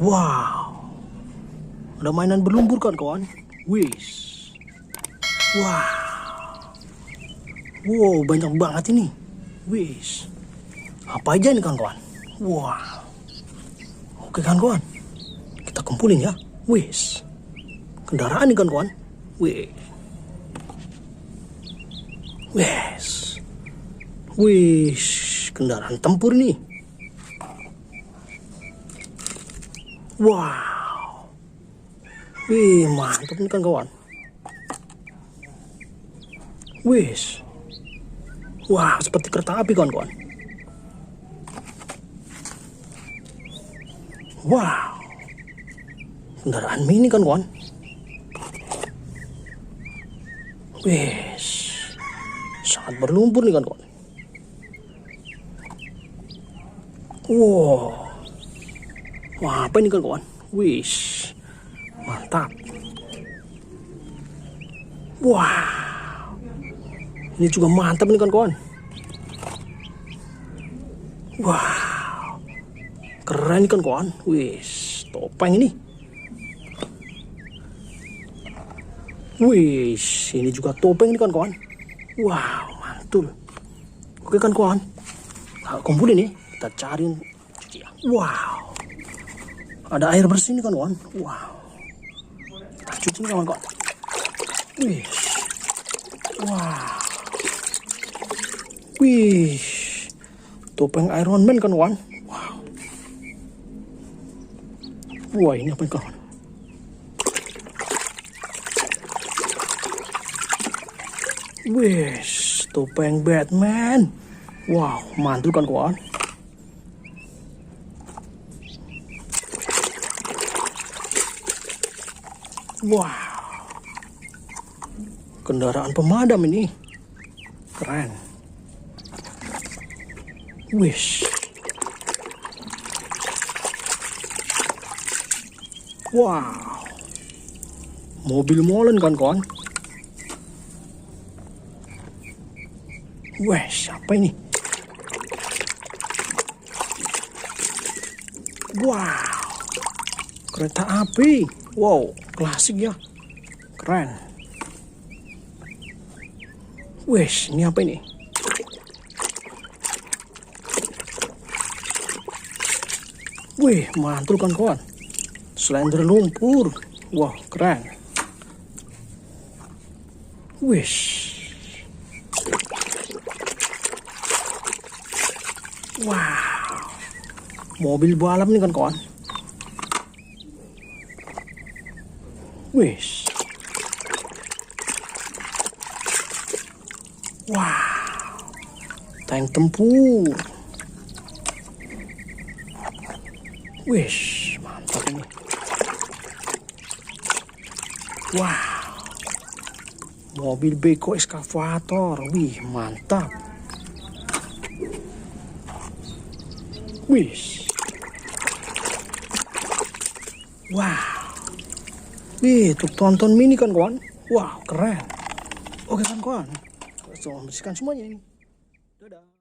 Wow, ada mainan berlumpur kan kawan? Wis. Wow. Wow, banyak banget ini. Wis. Apa aja nih kawan-kawan? Wow. Oke kan kawan? Kita kumpulin ya. Wis. Kendaraan nih kawan-kawan. Wis. Wis. Wis. Kendaraan tempur nih. Wow. Wih, mantap nih kan kawan. Wis. Wah, seperti kereta api kawan-kawan. Wow. Kendaraan mini kan kawan. Wis. Sangat berlumpur nih kan kawan. Wow. Wah, apa ini kan kawan? Wis. Mantap. Wah. Ini juga mantap nih kan kawan. Wow. Keren kan kawan. Wis, topeng ini. Wis, ini juga topeng nih kan kawan. Wow, mantul. Oke kan kawan. Nah, kumpulin nih. Kita cari. Wow. Ada air bersih nih kan kawan. Wow. Kita cuci nih kawan. Wih. Wow. Wih. Topeng Iron Man kan kawan. Wow. Wah, ini apa kawan? Wih, topeng Batman. Wow, mantul kan kawan. Wow, kendaraan pemadam ini, keren. Wish. Wow, mobil molen kan kawan. Wah, siapa ini? Wow, kereta api. Wow, klasik ya. Keren. Wes, ini apa ini? Wih, mantul kan kawan. Slender lumpur. Wah, keren. Wis. Wow. Mobil balap nih kan kawan. Wis. Wow. Tank tempur. Wis, mantap ini. Wow. Mobil Beko Excavator. Wih, mantap. Wis. Wow. Wih, truk Tronton mini kan kawan. Wow, keren. Oke kan kawan. Kita membersihkan semuanya ini. Dadah.